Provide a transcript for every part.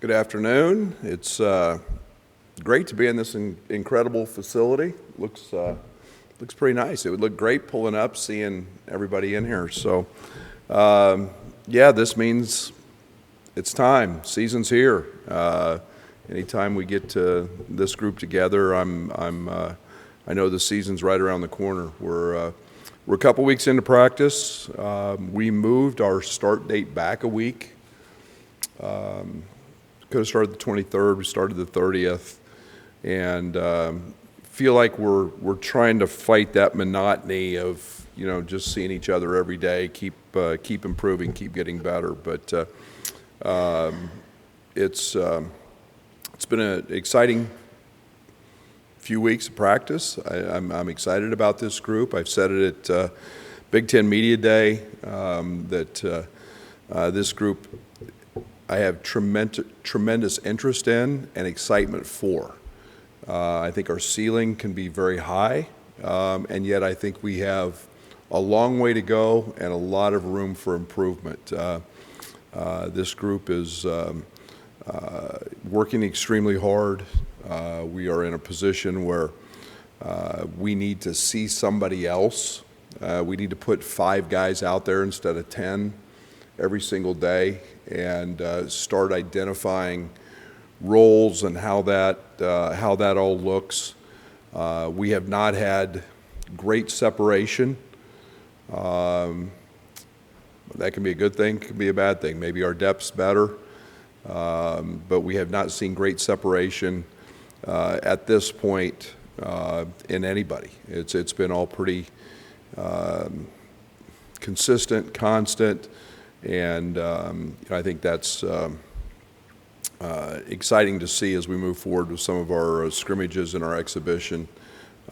Good afternoon. It's great to be in this incredible facility. Looks pretty nice. It would look great pulling up, seeing everybody in here. So, yeah, this means it's time. Season's here. Anytime we get to this group together, I know the season's right around the corner. We're a couple weeks into practice. We moved our start date back a week. Could have started the 23rd. We started the 30th, and feel like we're trying to fight that monotony of just seeing each other every day, keep improving, keep getting better. But it's been an exciting few weeks of practice. I'm excited about this group. I've said it at Big Ten Media Day that this group I have tremendous interest in and excitement for. I think our ceiling can be very high, and yet I think we have a long way to go and a lot of room for improvement. This group is working extremely hard. We are in a position where we need to see somebody else. We need to put 5 guys out there instead of 10 every single day, and start identifying roles and how that all looks. We have not had great separation. That can be a good thing, can be a bad thing. Maybe our depth's better, but we have not seen great separation at this point in anybody. It's been all pretty consistent, constant. And I think that's exciting to see as we move forward with some of our scrimmages and our exhibition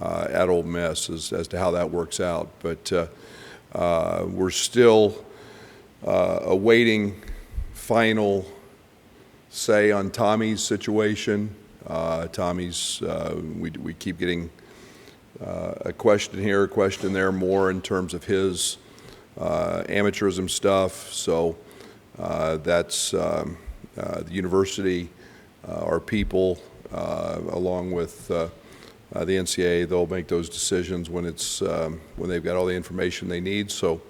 at Ole Miss as to how that works out. But we're still awaiting final say on Tommy's situation. Tommy's, we keep getting a question here, a question there, more in terms of his amateurism stuff. So that's the university, our people, along with the NCAA. They'll make those decisions when they've got all the information they need. So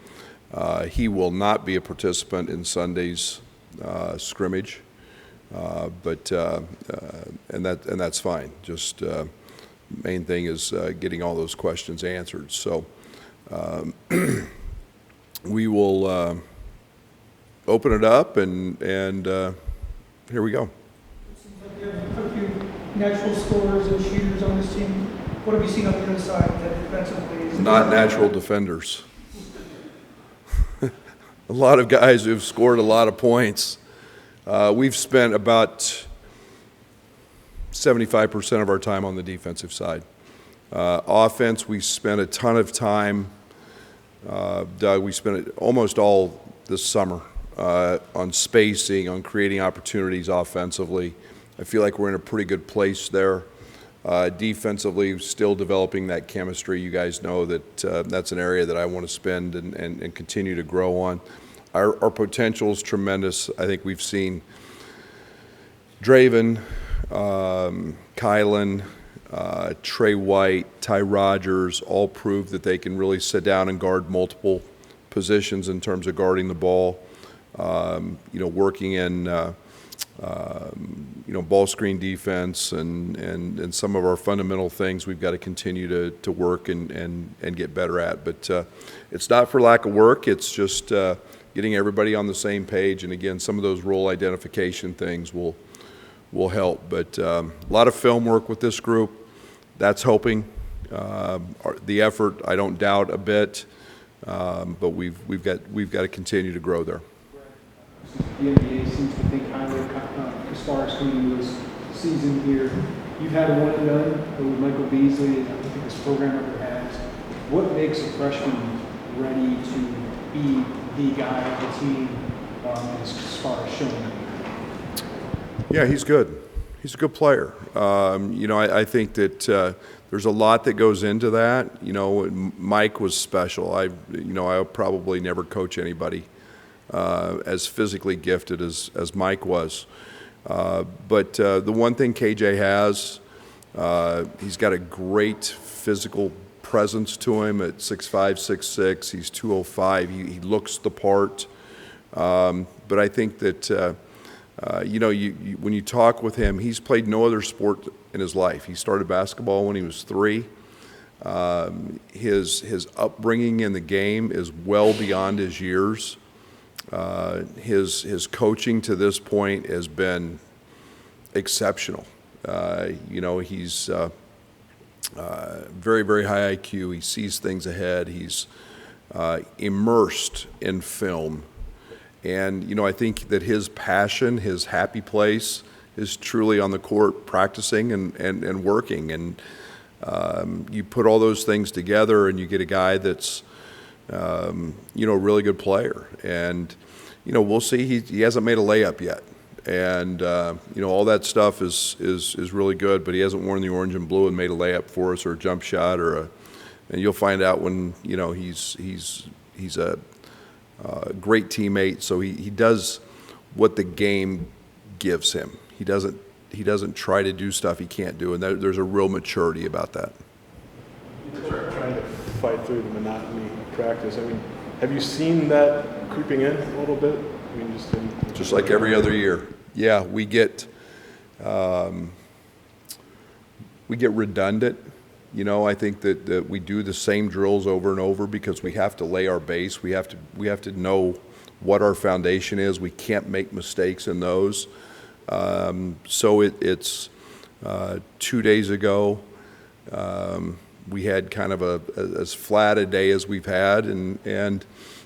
he will not be a participant in Sunday's scrimmage, but that's fine. Just main thing is getting all those questions answered. So. We will open it up, and here we go. It seems like you have a few natural scorers and shooters on this team. What have you seen on the other side that defensively? Not natural defenders. A lot of guys who've scored a lot of points. We've spent about 75% of our time on the defensive side. Offense, we spent a ton of time. Doug, we spent it almost all this summer on spacing, on creating opportunities offensively. I feel like we're in a pretty good place there. Defensively, still developing that chemistry. You guys know that that's an area that I want to spend and continue to grow on. Our potential is tremendous. I think we've seen Draven, Kylin, Trey White, Ty Rogers all prove that they can really sit down and guard multiple positions in terms of guarding the ball. Working in ball screen defense and some of our fundamental things we've got to continue to work and get better at. But it's not for lack of work. It's just getting everybody on the same page. And again, some of those role identification things will help. But a lot of film work with this group. That's helping. The effort, I don't doubt a bit, but we've got to continue to grow there. The NBA seems to think highly as far as coming into this season here. You've had a one and done with Michael Beasley. I don't think this program ever has. What makes a freshman ready to be the guy of the team as far as showing up? Yeah, he's good. He's a good player. I think that there's a lot that goes into that. Mike was special. I'll probably never coach anybody as physically gifted as Mike was. But the one thing KJ has, he's got a great physical presence to him at 6'5", 6'6". He's 205. He looks the part. But I think that, when you talk with him, he's played no other sport in his life. He started basketball when he was 3. His upbringing in the game is well beyond his years. His coaching to this point has been exceptional. He's very, very high IQ. He sees things ahead. He's immersed in film. And, I think that his passion, his happy place is truly on the court practicing and working. And you put all those things together and you get a guy that's, a really good player. And, we'll see. He hasn't made a layup yet. And, all that stuff is really good, but he hasn't worn the orange and blue and made a layup for us or a jump shot and you'll find out when, he's a great teammate. So he does what the game gives him. He doesn't try to do stuff he can't do, and there's a real maturity about that. Trying to fight through the monotony of practice. I mean, have you seen that creeping in a little bit? I mean, just like every other year. Yeah, we get redundant. I think that we do the same drills over and over because we have to lay our base. We have to know what our foundation is. We can't make mistakes in those. So it's 2 days ago. We had kind of as flat a day as we've had, and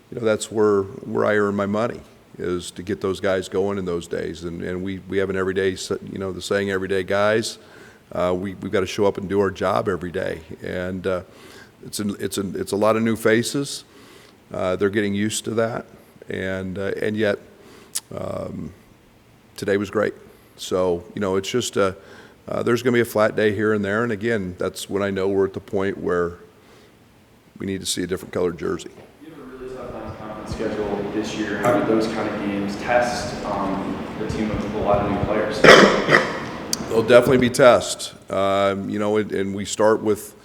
that's where I earn my money, is to get those guys going in those days. And we have an everyday, the saying, everyday guys. We've got to show up and do our job every day, and it's a lot of new faces. They're getting used to that, and yet today was great. So it's just there's going to be a flat day here and there, and again, that's when I know we're at the point where we need to see a different colored jersey. You have a really tough non-conference schedule this year. How do those kind of games test the team with a lot of new players? They'll definitely be tests, and we start with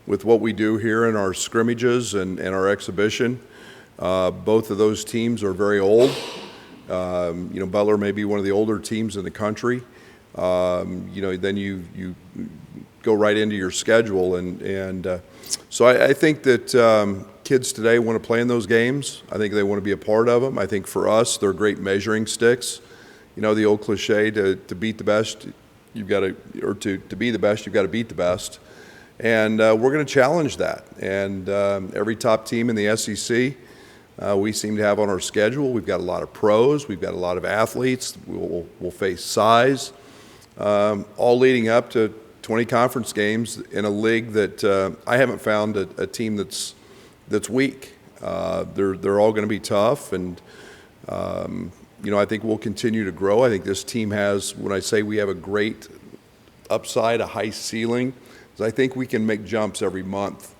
what we do here in our scrimmages and our exhibition. Both of those teams are very old. Butler may be one of the older teams in the country. Then you go right into your schedule, and so I think that kids today want to play in those games. I think they want to be a part of them. I think for us, they're great measuring sticks. The old cliche to beat the best, you've got to, or to be the best, you've got to beat the best. And we're going to challenge that. And every top team in the SEC, we seem to have on our schedule. We've got a lot of pros. We've got a lot of athletes. We'll face size, all leading up to 20 conference games in a league that I haven't found a team that's weak. They're all going to be tough, and I think we'll continue to grow. I think this team has, when I say we have a great upside, a high ceiling, is I think we can make jumps every month.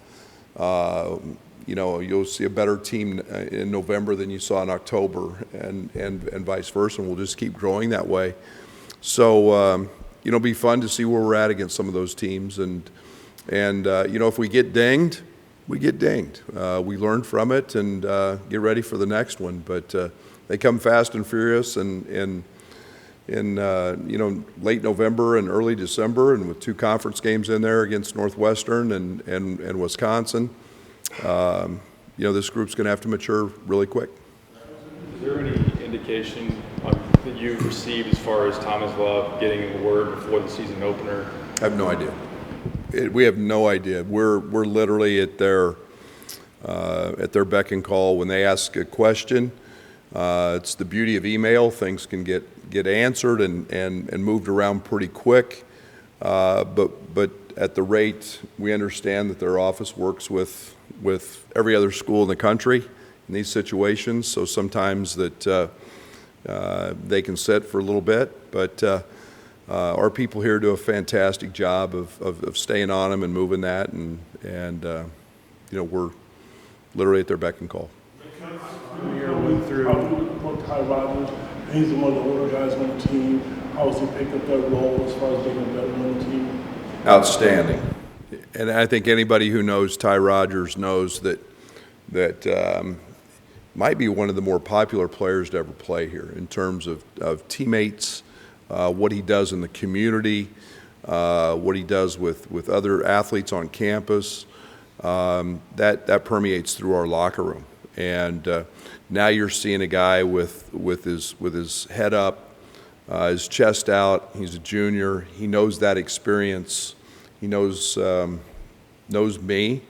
You'll see a better team in November than you saw in October, and vice versa, and we'll just keep growing that way. So, it'll be fun to see where we're at against some of those teams, and if we get dinged, we get dinged. We learn from it and get ready for the next one, but they come fast and furious, and in late November and early December, and with 2 conference games in there against Northwestern and Wisconsin, this group's going to have to mature really quick. Is there any indication that you've received as far as Thomas Love getting the word before the season opener? I have no idea. We have no idea. We're literally at their beck and call. When they ask a question, it's the beauty of email. Things can get answered and moved around pretty quick. But at the rate we understand that their office works with every other school in the country in these situations, so sometimes that they can sit for a little bit, but our people here do a fantastic job of staying on them and moving that, and we're literally at their beck and call. year went through, looked high Rodgers, He's one of the older guys on the team. How has he picked up that role as far as being a veteran on the team? Outstanding. And I think anybody who knows Ty Rodgers knows that might be one of the more popular players to ever play here in terms of teammates, what he does in the community, what he does with other athletes on campus. That permeates through our locker room. And now you're seeing a guy with his head up, his chest out. He's a junior. He knows that experience. He knows me.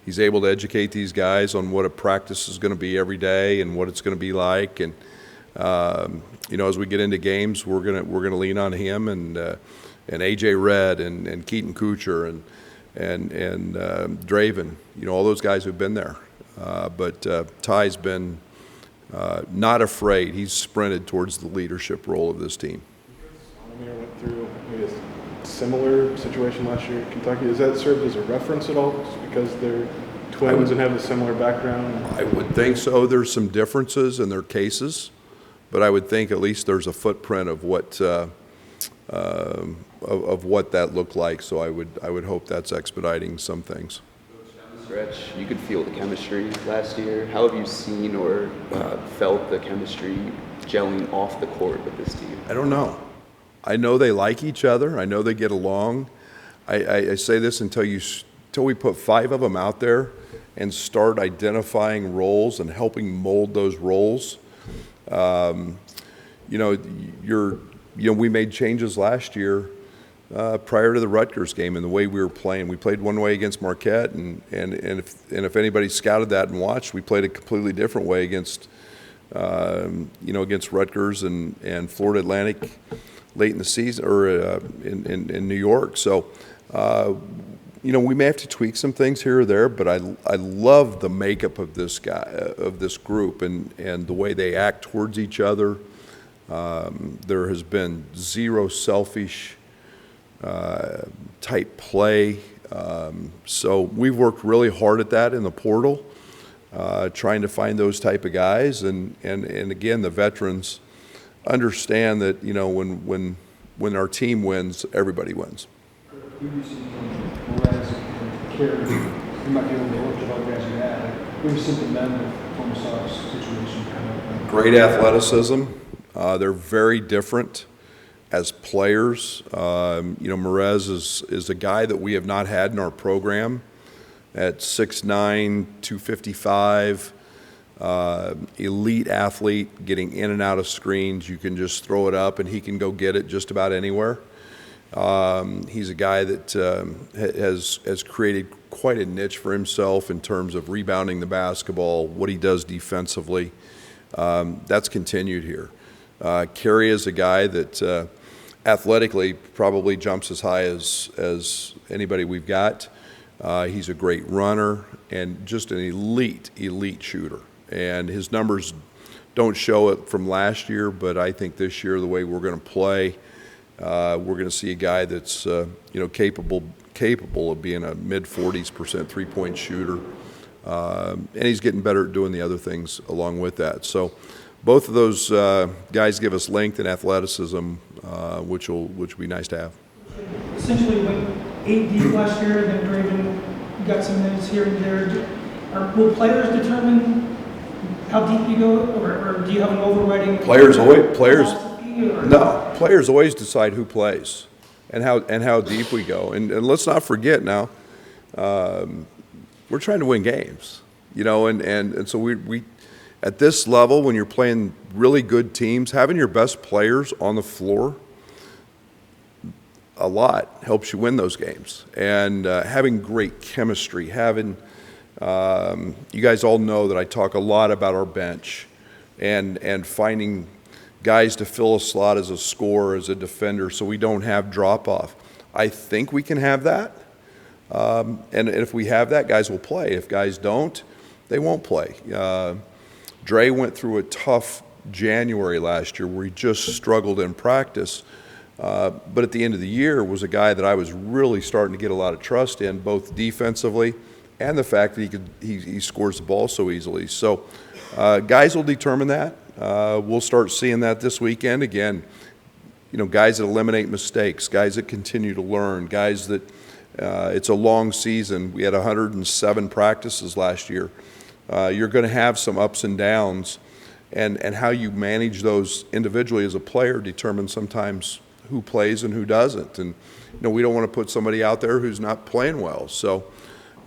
He's able to educate these guys on what a practice is going to be every day and what it's going to be like. And as we get into games, we're gonna lean on him and AJ Red and Keaton Kuchar and Draven. All those guys who've been there. But Ty's been not afraid. He's sprinted towards the leadership role of this team. Amir went through maybe a similar situation last year at Kentucky. Has that served as a reference at all, just because they're twins and have a similar background? I would think so. There's some differences in their cases, but I would think at least there's a footprint of what that looked like. So I would hope that's expediting some things. Stretch, you could feel the chemistry last year. How have you seen or felt the chemistry gelling off the court with this team? I don't know. I know they like each other. I know they get along. I say this until we put 5 of them out there and start identifying roles and helping mold those roles. We made changes last year prior to the Rutgers game and the way we were playing. We played one way against Marquette, and if anybody scouted that and watched, we played a completely different way against Rutgers and Florida Atlantic late in the season or in New York. So we may have to tweak some things here or there, but I love the makeup of this group and the way they act towards each other. There has been zero selfish type play. So we've worked really hard at that in the portal, trying to find those type of guys. And again, the veterans understand that, when our team wins, everybody wins. Who do you see from Perez and Carey? You might be able to work with other guys you had. What do you see from them with Thomas's situation? Great athleticism. They're very different as players. Perez is a guy that we have not had in our program at 6'9", 255, elite athlete, getting in and out of screens. You can just throw it up and he can go get it just about anywhere. He's a guy that has created quite a niche for himself in terms of rebounding the basketball, what he does defensively. That's continued here. Carey is a guy that athletically probably jumps as high as anybody we've got. He's a great runner and just an elite shooter. And his numbers don't show it from last year, but I think this year, the way we're going to play, we're going to see a guy that's capable of being a mid-40s% three-point shooter, and he's getting better at doing the other things along with that. So both of those guys give us length and athleticism, which will be nice to have. Essentially went 8 deep last year, then Draven got some minutes here and there. Will players determine how deep you go, or do you have an overriding Players always decide who plays and how deep we go. And let's not forget now, we're trying to win games, and so we at this level, when you're playing really good teams, having your best players on the floor a lot helps you win those games. And having great chemistry, you guys all know that I talk a lot about our bench and finding guys to fill a slot as a scorer, as a defender, so we don't have drop-off. I think we can have that. And if we have that, guys will play. If guys don't, they won't play. Trey went through a tough January last year where he just struggled in practice. But at the end of the year was a guy that I was really starting to get a lot of trust in, both defensively and the fact that he scores the ball so easily. So guys will determine that. We'll start seeing that this weekend again. Guys that eliminate mistakes, guys that continue to learn, guys that it's a long season. We had 107 practices last year. You're going to have some ups and downs, and how you manage those individually as a player determines sometimes who plays and who doesn't. And we don't want to put somebody out there who's not playing well. So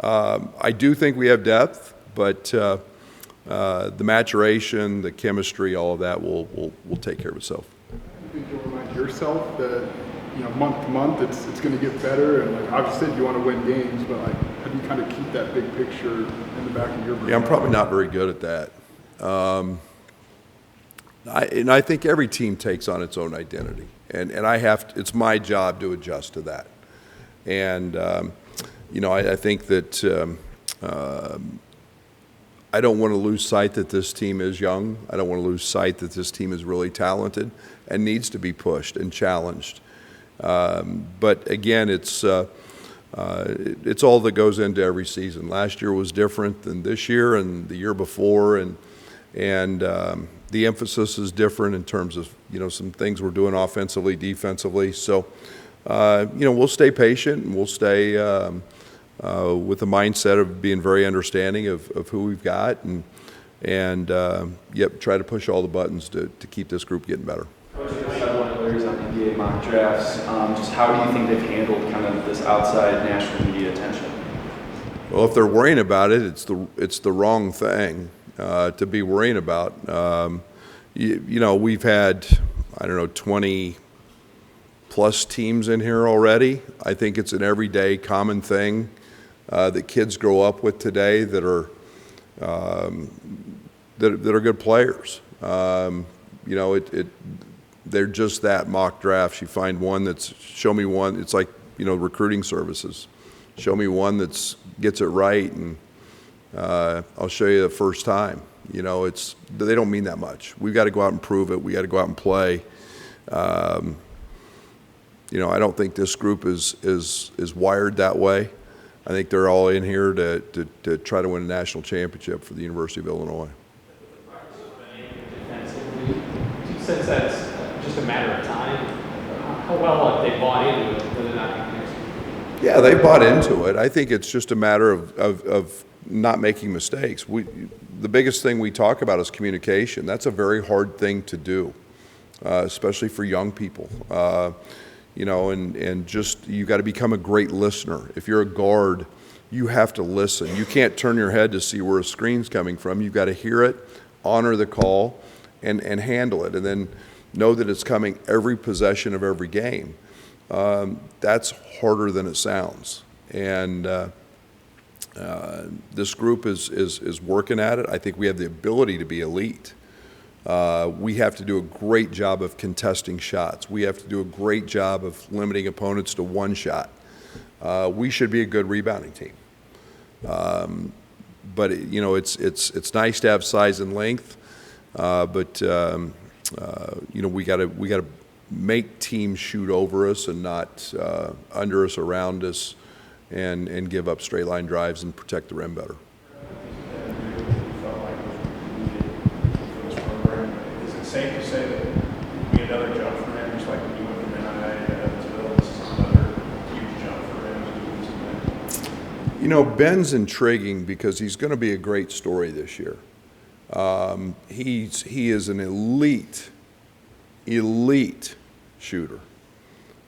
I do think we have depth, but the maturation, the chemistry, all of that will take care of itself. I think you'll remind yourself that month to month it's going to get better, and obviously you want to win games, but how do you kind of keep that big picture in the back of your brain? Yeah, I'm probably not very good at that. I think every team takes on its own identity, and it's my job to adjust to that. And I think that I don't want to lose sight that this team is young. I don't want to lose sight that this team is really talented and needs to be pushed and challenged. But again, it's all that goes into every season. Last year was different than this year and the year before, and the emphasis is different in terms of some things we're doing offensively, defensively. So we'll stay patient, and we'll stay with the mindset of being very understanding of who we've got, and try to push all the buttons to keep this group getting better. Coach, you have one of the players on NBA mock drafts. Just how do you think they've handled kind of this outside national media attention? Well, if they're worrying about it, it's the wrong thing to be worrying about. We've had 20 plus teams in here already. I think it's an everyday common thing that kids grow up with today that are good players. They're just that mock drafts. You find one show me one. It's like recruiting services. Show me one that gets it right, and I'll show you the first time. They don't mean that much. We've got to go out and prove it. We got to go out and play. I don't think this group is wired that way. I think they're all in here to try to win a national championship for the University of Illinois. Defensively, do you sense that's just a matter of time? How well have they bought into it for the not next year? Yeah, they bought into it. I think it's just a matter of not making mistakes. The biggest thing we talk about is communication. That's a very hard thing to do, especially for young people. And just you got to become a great listener. If you're a guard, you have to listen. You can't turn your head to see where a screen's coming from. You've got to hear it, honor the call, and handle it, and then know that it's coming every possession of every game. That's harder than it sounds. And this group is working at it. I think we have the ability to be elite. We have to do a great job of contesting shots. We have to do a great job of limiting opponents to one shot. We should be a good rebounding team. But it's nice to have size and length. But we got to make teams shoot over us and not under us, around us, and give up straight line drives and protect the rim better. Safe to say that we need another jump for him, just like when you went from NIA to Evansville. This is another huge jump for him. Ben's intriguing because he's going to be a great story this year. He is an elite shooter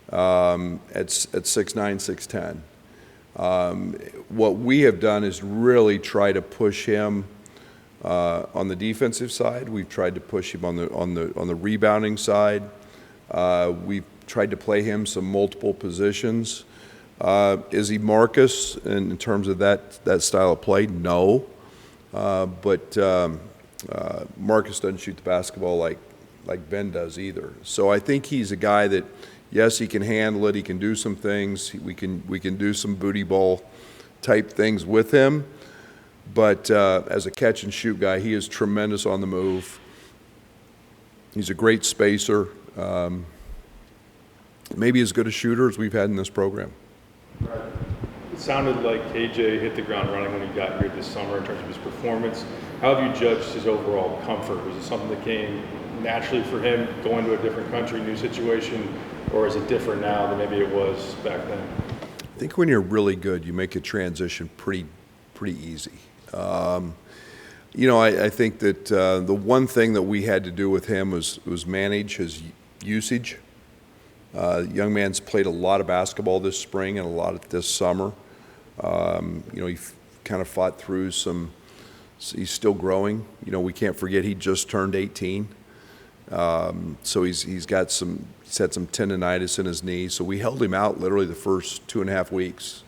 at 6'9", 6'10". What we have done is really try to push him on the defensive side. We've tried to push him on the rebounding side. We've tried to play him some multiple positions. Is he Marcus in terms of that style of play? No. But Marcus doesn't shoot the basketball like Ben does either. So I think he's a guy that, yes, he can handle it. He can do some things. We can do some booty ball type things with him. But as a catch and shoot guy, he is tremendous on the move. He's a great spacer. Maybe as good a shooter as we've had in this program. Right. sounded like KJ hit the ground running when he got here this summer in terms of his performance. How have you judged his overall comfort? Was it something that came naturally for him going to a different country, new situation, or is it different now than maybe it was back then? I think when you're really good, you make a transition pretty easy. I think that the one thing that we had to do with him was manage his usage. Young man's played a lot of basketball this spring and a lot this summer. He kind of fought through he's still growing. We can't forget he just turned 18. So he's had some tendonitis in his knee. So we held him out literally the first 2.5 weeks,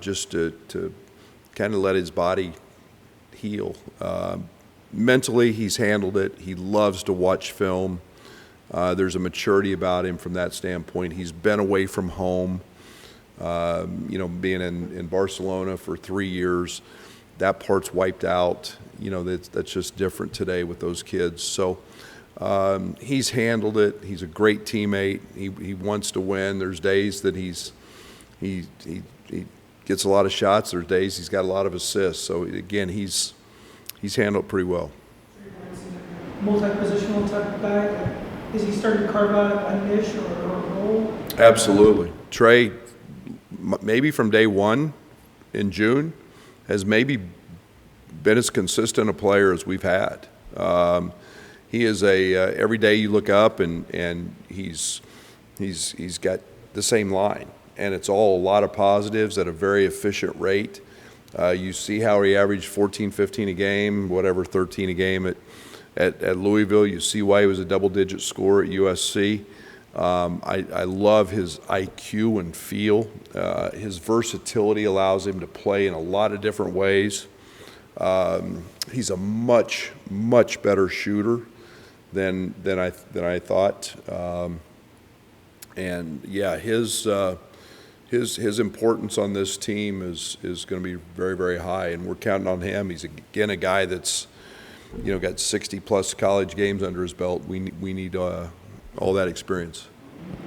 just to kind of let his body heal. Mentally, he's handled it. He loves to watch film. There's a maturity about him from that standpoint. He's been away from home, being in Barcelona for 3 years. That part's wiped out. That's just different today with those kids. So he's handled it. He's a great teammate. He wants to win. There's days that he gets a lot of shots. There's days he's got a lot of assists. So again, he's handled it pretty well. Multi-positional type of guy. Is he starting to carve out a niche or a role? Absolutely. Trey, maybe from day one in June, has maybe been as consistent a player as we've had. He is every day you look up and he's got the same line, and it's all a lot of positives at a very efficient rate. You see how he averaged 14, 15 a game, whatever, 13 a game at Louisville. You see why he was a double-digit scorer at USC. I love his IQ and feel. His versatility allows him to play in a lot of different ways. He's a much better shooter than I thought. And yeah, his importance on this team is going to be very, very high, and we're counting on him. He's again a guy that's got 60+ college games under his belt. We need all that experience.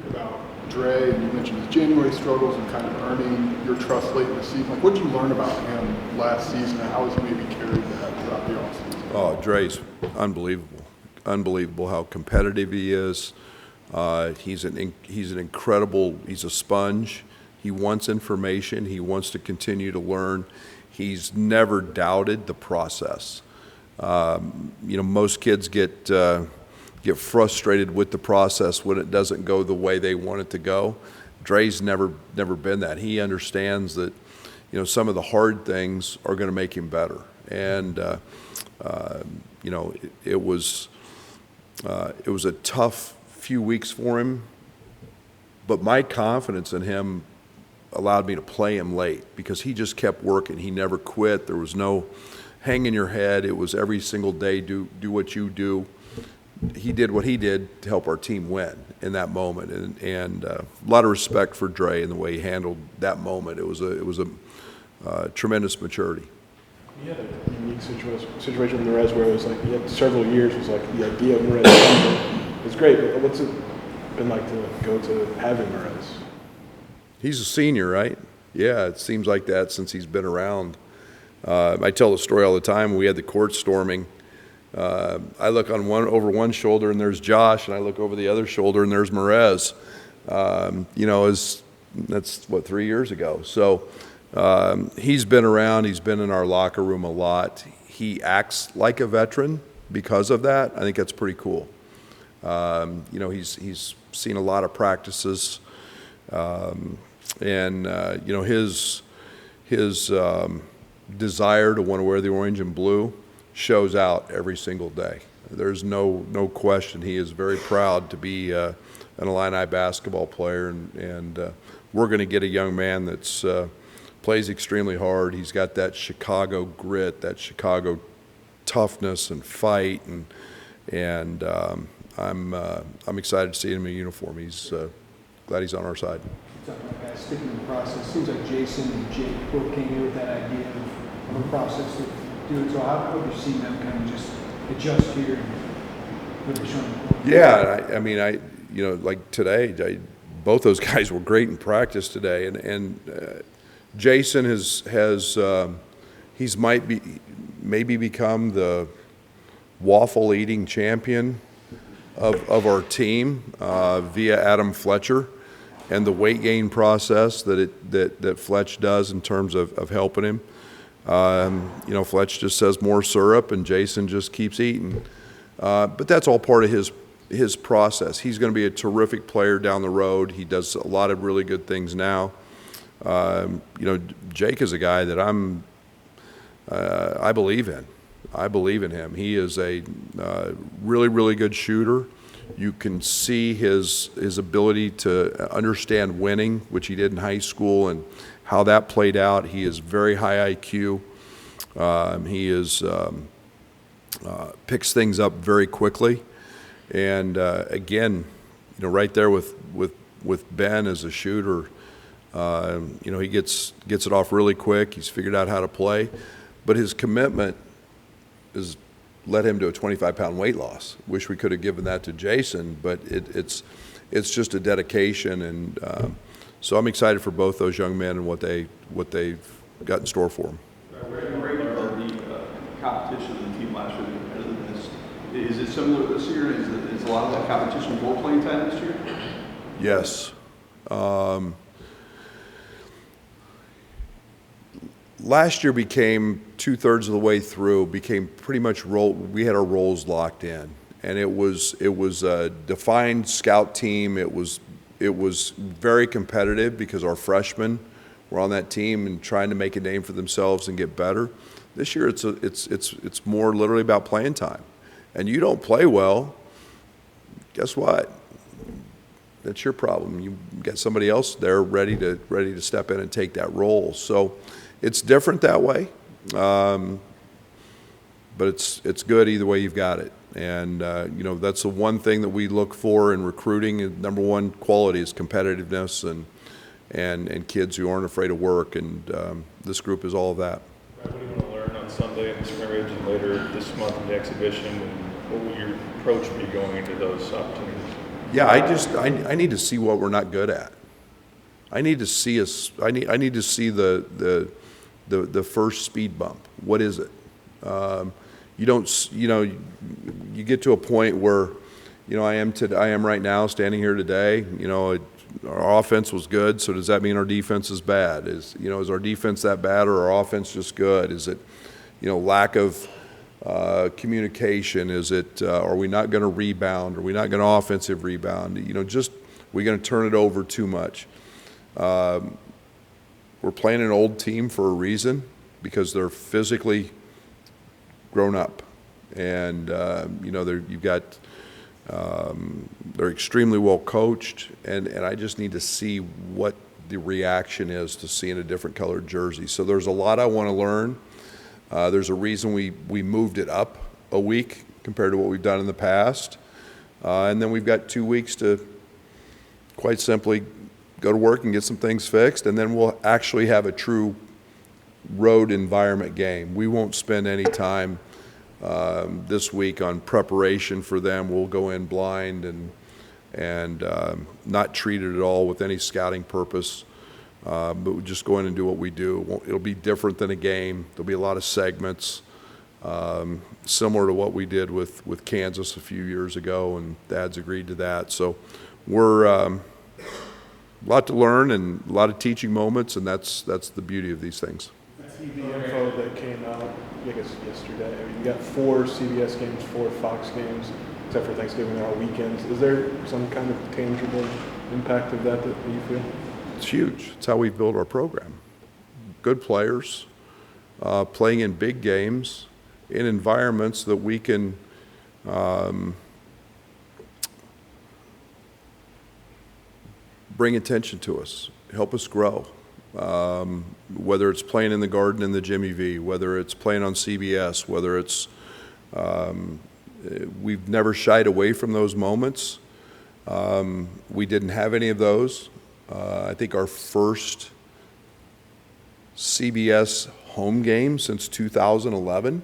About Trey, and you mentioned his January struggles and kind of earning your trust late in the season. What did you learn about him last season, and how has he maybe carried that throughout the offseason? Oh, Dre's unbelievable. Unbelievable how competitive he is. He's an incredible. He's a sponge. He wants information. He wants to continue to learn. He's never doubted the process. Most kids get frustrated with the process when it doesn't go the way they want it to go. Dre's never been that. He understands that, some of the hard things are going to make him better. And it was a tough few weeks for him, but my confidence in him allowed me to play him late because he just kept working. He never quit. There was no hanging your head. It was every single day, do what you do. He did what he did to help our team win in that moment, and a lot of respect for Trey and the way he handled that moment. It was a tremendous maturity. You had a unique situation with Merez where it was like you had several years. It was like the idea of Merez. It's great, but what's it been like to go to having Merez? He's a senior, right? Yeah, it seems like that since he's been around. I tell the story all the time. When we had the court storming, I look over one shoulder and there's Josh, and I look over the other shoulder and there's Merez. That's 3 years ago. So he's been around. He's been in our locker room a lot. He acts like a veteran because of that. I think that's pretty cool. He's seen a lot of practices, and his desire to want to wear the orange and blue shows out every single day. There's no question. He is very proud to be an Illini basketball player, and we're going to get a young man that's plays extremely hard. He's got that Chicago grit, that Chicago toughness and fight, and I'm excited to see him in uniform. He's glad he's on our side. Talking about guys sticking in the process. Seems like Jason and Jake both came in with that idea of a process to do it. So how have you seen them kind of just adjust here and really show them? Yeah, like today, both those guys were great in practice today, and Jason he's maybe become the waffle eating champion of our team via Adam Fletcher and the weight gain process that Fletch does in terms of helping him. Fletch just says more syrup, and Jason just keeps eating. But that's all part of his process. He's going to be a terrific player down the road. He does a lot of really good things now. Jake is a guy that I believe in. I believe in him. He is a really, really good shooter. You can see his ability to understand winning, which he did in high school, and how that played out. He is very high IQ. He picks things up very quickly, and again, right there with Ben as a shooter. He gets it off really quick. He's figured out how to play, but his commitment has led him to a 25-pound weight loss. Wish we could have given that to Jason, but it's just a dedication, and so I'm excited for both those young men and what they've got in store for them. The competition of the team last year, the competitiveness, is it similar this year? Is a lot of that competition role playing time this year? Yes. Last year became 2/3 of the way through, became pretty much we had our roles locked in, and it was a defined scout team. It was very competitive because our freshmen were on that team and trying to make a name for themselves and get better. This year it's more literally about playing time, and you don't play well, guess what? That's your problem. You get somebody else there ready to step in and take that role. So it's different that way, but it's good either way you've got it. And that's the one thing that we look for in recruiting. Number one quality is competitiveness and kids who aren't afraid of work. And this group is all of that. What do you want to learn on Sunday in the scrimmage and later this month in the exhibition? And what will your approach be going into those opportunities? Yeah, I need to see what we're not good at. I need to see I need to see the first speed bump. What is it? You get to a point where, I am right now standing here today. Our offense was good, so does that mean our defense is bad? Is our defense that bad, or our offense just good? Is it, lack of communication? Is it, are we not going to rebound? Are we not going to offensive rebound? We're going to turn it over too much. We're playing an old team for a reason, because they're physically grown up, and they're extremely well coached, and I just need to see what the reaction is to seeing a different colored jersey. So there's a lot I want to learn. There's a reason we moved it up a week compared to what we've done in the past, and then we've got 2 weeks to quite simply go to work and get some things fixed, and then we'll actually have a true road environment game. We won't spend any time this week on preparation for them. We'll go in blind and not treat it at all with any scouting purpose, but we'll just go in and do what we do. It'll be different than a game. There'll be a lot of segments, similar to what we did with Kansas a few years ago, and Dad's agreed to that. So we're a lot to learn and a lot of teaching moments, and that's the beauty of these things. TV info that came out, I guess yesterday. You got 4 CBS games, 4 Fox games, except for Thanksgiving, they're all weekends. Is there some kind of tangible impact of that you feel? It's huge. It's how we build our program. Good players, playing in big games, in environments that we can bring attention to us, help us grow. Whether it's playing in the Garden in the Jimmy V, whether it's playing on CBS, whether it's we've never shied away from those moments. We didn't have any of those. I think our first CBS home game since 2011.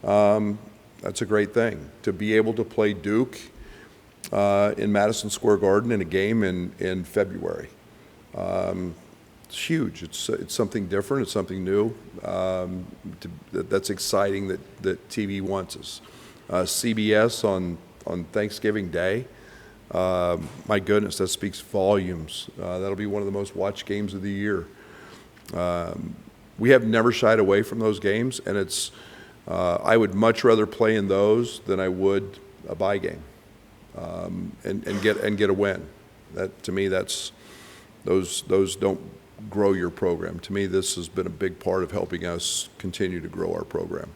That's a great thing, to be able to play Duke in Madison Square Garden in a game in February. It's huge. It's something different. It's something new. That's exciting that TV wants us. CBS on Thanksgiving Day. My goodness, that speaks volumes. That'll be one of the most watched games of the year. We have never shied away from those games, and it's. I would much rather play in those than I would a bye game, and get a win. That to me, those don't grow your program. To me, this has been a big part of helping us continue to grow our program.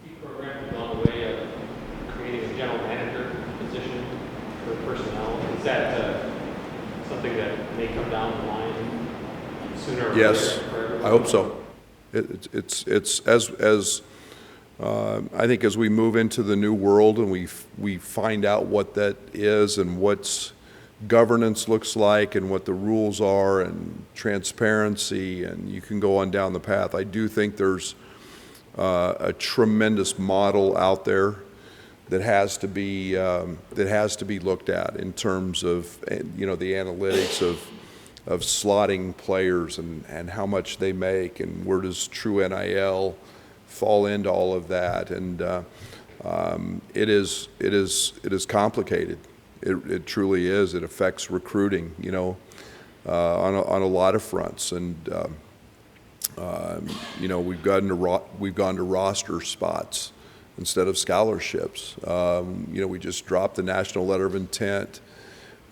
Your program is on the way of creating a general manager position for personnel. Is that something that may come down the line sooner or Yes, later? I hope so. It's as I think as we move into the new world and we find out what that is and what's governance looks like and what the rules are and transparency, and you can go on down the path. I do think there's a tremendous model out there that has to be looked at in terms of the analytics of slotting players and how much they make and where does true NIL fall into all of that, and it is complicated. It truly is. It affects recruiting, on a lot of fronts, and we've gone to roster spots instead of scholarships. We just dropped the national letter of intent.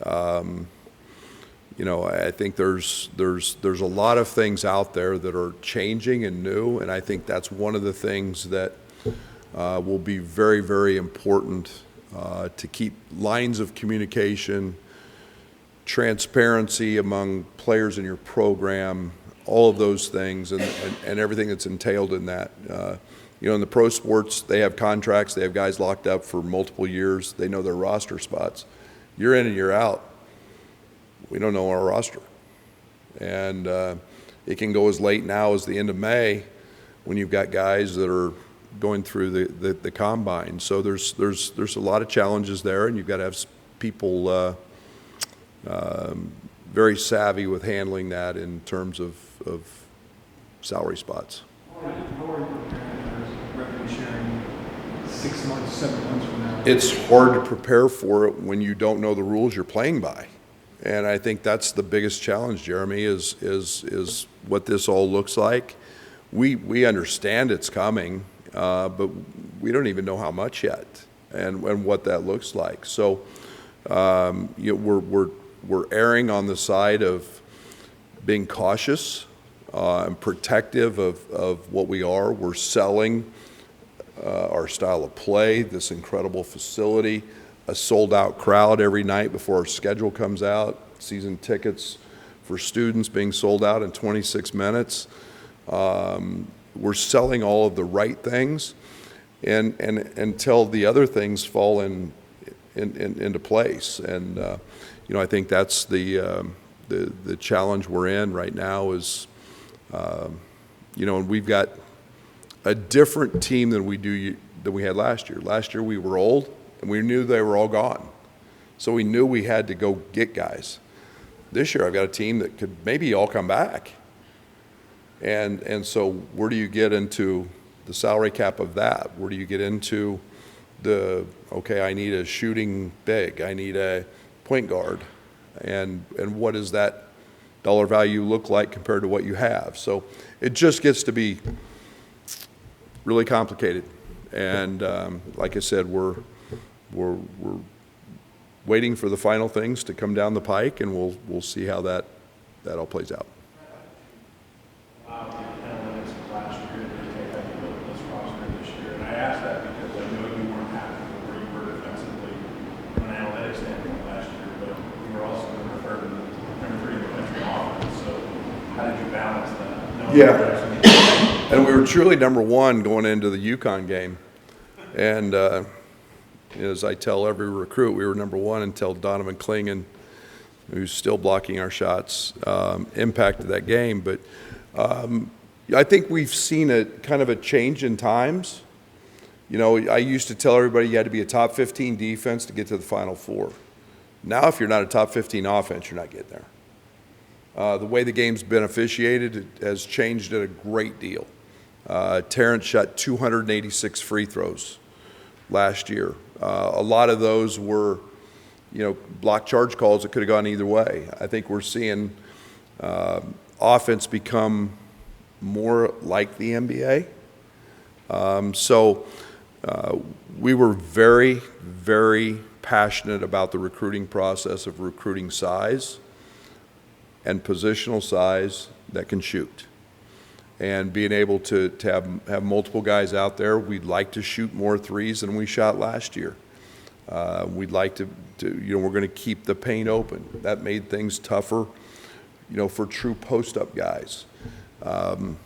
I think there's a lot of things out there that are changing and new, and I think that's one of the things that will be very, very important to keep lines of communication, transparency among players in your program, all of those things, and everything that's entailed in that. In the pro sports, they have contracts, they have guys locked up for multiple years, they know their roster spots. You're in and you're out. We don't know our roster. And it can go as late now as the end of May when you've got guys that are going through the combine. So there's a lot of challenges there, and you've got to have people very savvy with handling that in terms of salary spots. How are you preparing for revenue sharing 6 months, 7 months from now? It's hard to prepare for it when you don't know the rules you're playing by. And I think that's the biggest challenge, Jeremy, is what this all looks like. We understand it's coming, but we don't even know how much yet and what that looks like. So we're erring on the side of being cautious and protective of what we are. We're selling our style of play, this incredible facility, a sold-out crowd every night before our schedule comes out, season tickets for students being sold out in 26 minutes. We're selling all of the right things, and until the other things fall into place. And I think that's the challenge we're in right now is, and we've got a different team than we had last year. Last year we were old, and we knew they were all gone. So we knew we had to go get guys. This year I've got a team that could maybe all come back. And so where do you get into the salary cap of that? Where do you get into I need a shooting big, I need a point guard, and what does that dollar value look like compared to what you have? So it just gets to be really complicated. And like I said, we're waiting for the final things to come down the pike, and we'll see how that all plays out. Analytics of last year to take how you built this roster this year, and I asked that because I know you weren't happy with where you were defensively from an analytics standpoint last year, but you were also referred to the number 3 in the country offense. So how did you balance that? Yeah, and we were truly number 1 going into the UConn game, and as I tell every recruit, we were number 1 until Donovan Kylin, who's still blocking our shots, impacted that game. But I think we've seen a kind of a change in times. I used to tell everybody you had to be a top 15 defense to get to the Final Four. Now, if you're not a top 15 offense, you're not getting there. The way the game's been officiated it has changed it a great deal. Terrence shot 286 free throws last year. A lot of those were, block charge calls that could have gone either way. I think we're seeing offense become more like the NBA. We were very, very passionate about the recruiting process of recruiting size and positional size that can shoot. And being able to have multiple guys out there, we'd like to shoot more threes than we shot last year. We'd like to we're going to keep the paint open. That made things tougher, for true post-up guys. It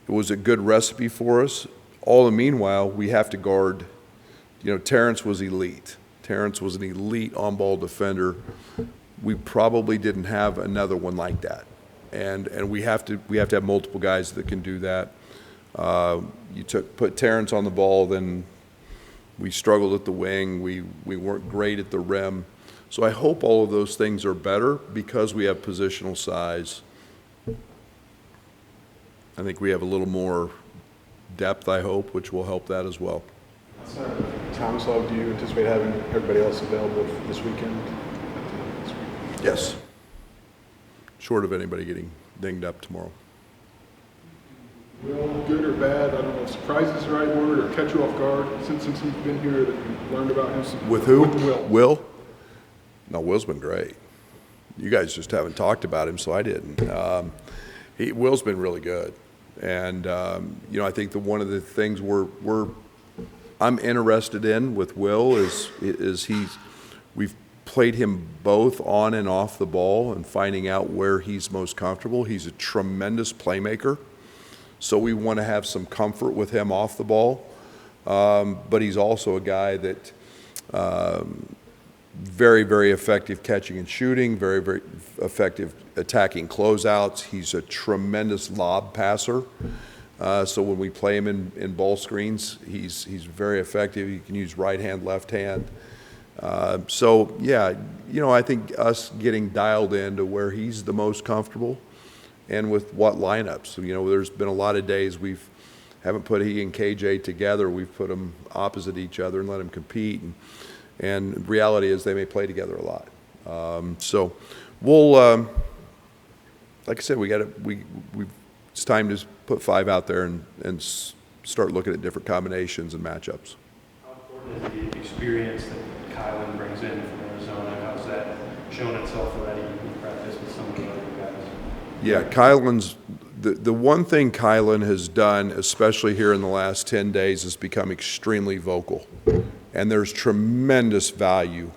was a good recipe for us. All the meanwhile, we have to guard, Terrence was elite. Terrence was an elite on-ball defender. We probably didn't have another one like that. And we have to have multiple guys that can do that. Put Terrence on the ball, then we struggled at the wing. We weren't great at the rim. So I hope all of those things are better because we have positional size. I think we have a little more depth, I hope, which will help that as well. Tomislav, do you anticipate having everybody else available this weekend? Yes. Short of anybody getting dinged up tomorrow. Will, good or bad, I don't know if surprise is the right word, or catch you off guard since he's been here that you learned about him? With who? With Will. Will? No, Will's been great. You guys just haven't talked about him, so I didn't. Will's been really good. And, I think one of the things I'm interested in with Will is we've played him both on and off the ball and finding out where he's most comfortable. He's a tremendous playmaker, so we want to have some comfort with him off the ball. But he's also a guy that very, very effective catching and shooting, very, very effective attacking closeouts. He's a tremendous lob passer. So when we play him in ball screens, he's very effective. He can use right hand, left hand. I think us getting dialed into where he's the most comfortable and with what lineups. There's been a lot of days haven't put he and KJ together. We've put them opposite each other and let them compete. And reality is they may play together a lot. We'll, like I said, it's time to put 5 out there and start looking at different combinations and matchups. How important is the experience that Kylin brings in from Arizona? How's that shown itself already in practice with some of the other guys? Yeah, Kylin's the one thing Kylin has done, especially here in the last 10 days, is become extremely vocal. And there's tremendous value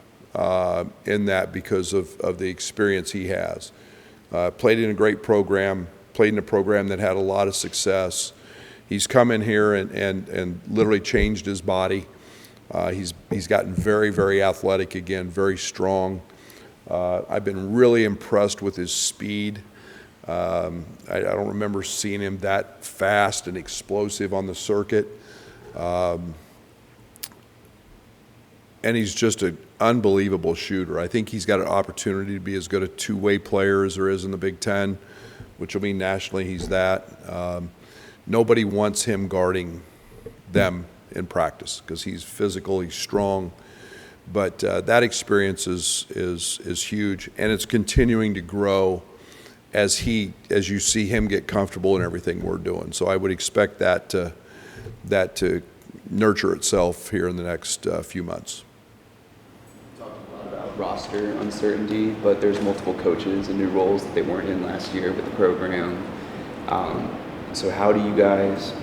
in that because of the experience he has. Played in a great program, played in a program that had a lot of success. He's come in here and literally changed his body. He's gotten very, very athletic again, very strong. I've been really impressed with his speed. I don't remember seeing him that fast and explosive on the circuit. And he's just an unbelievable shooter. I think he's got an opportunity to be as good a two-way player as there is in the Big Ten, which will mean nationally he's that. Nobody wants him guarding them in practice because he's physical, he's strong. But that experience is huge, and it's continuing to grow as you see him get comfortable in everything we're doing. So I would expect that to nurture itself here in the next few months. Talked a lot about roster uncertainty, but there's multiple coaches and new roles that they weren't in last year with the program. So how do you guys?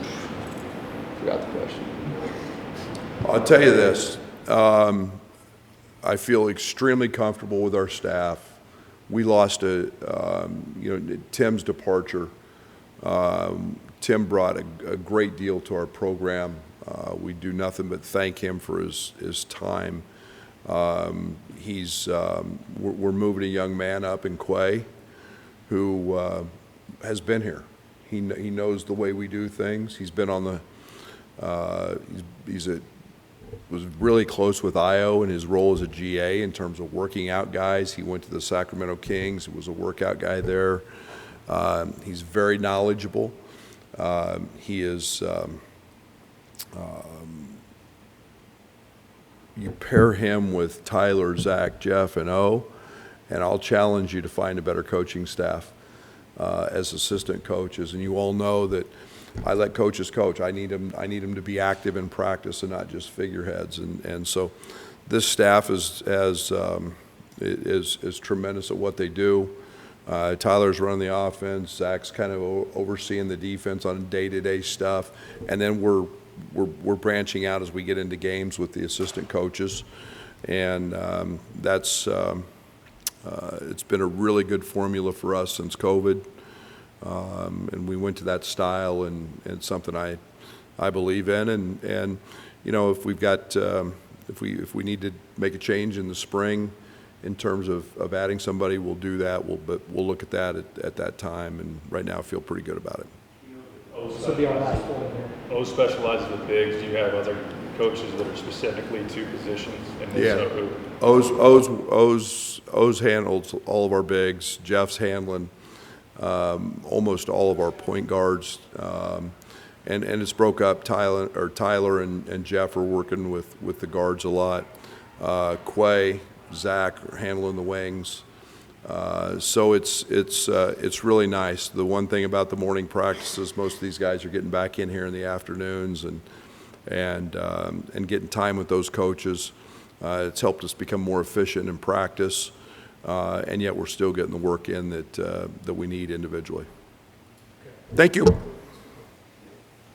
Forgot the question. I'll tell you this. I feel extremely comfortable with our staff. We lost Tim's departure. Tim brought a great deal to our program. We do nothing but thank him for his time. We're moving a young man up in Quay who has been here. He knows the way we do things. He's been on the he's a was really close with Io in his role as a GA in terms of working out guys. He went to the Sacramento Kings, was a workout guy there. He's very knowledgeable. He is, you pair him with Tyler, Zach, Jeff, and O, and I'll challenge you to find a better coaching staff as assistant coaches. And you all know that I let coaches coach. I need them to be active in practice and not just figureheads. And so this staff is tremendous at what they do. Tyler's running the offense. Zach's kind of overseeing the defense on day-to-day stuff, and then we're branching out as we get into games with the assistant coaches, and it's been a really good formula for us since COVID, and we went to that style, and it's something I believe in, and you know, if we've got if we need to make a change in the spring in terms of adding somebody, we'll do that. But we'll look at that at that time. And right now, I feel pretty good about it. This will be our last one here. O specializes with bigs. Do you have other coaches that are specifically to positions? And if so, O's handles all of our bigs. Jeff's handling almost all of our point guards. And it's broke up. Tyler and Jeff are working with the guards a lot. Quay, Zach are handling the wings. So it's really nice. The one thing about the morning practices, most of these guys are getting back in here in the afternoons and getting time with those coaches. It's helped us become more efficient in practice, and yet we're still getting the work in that we need individually. Thank you.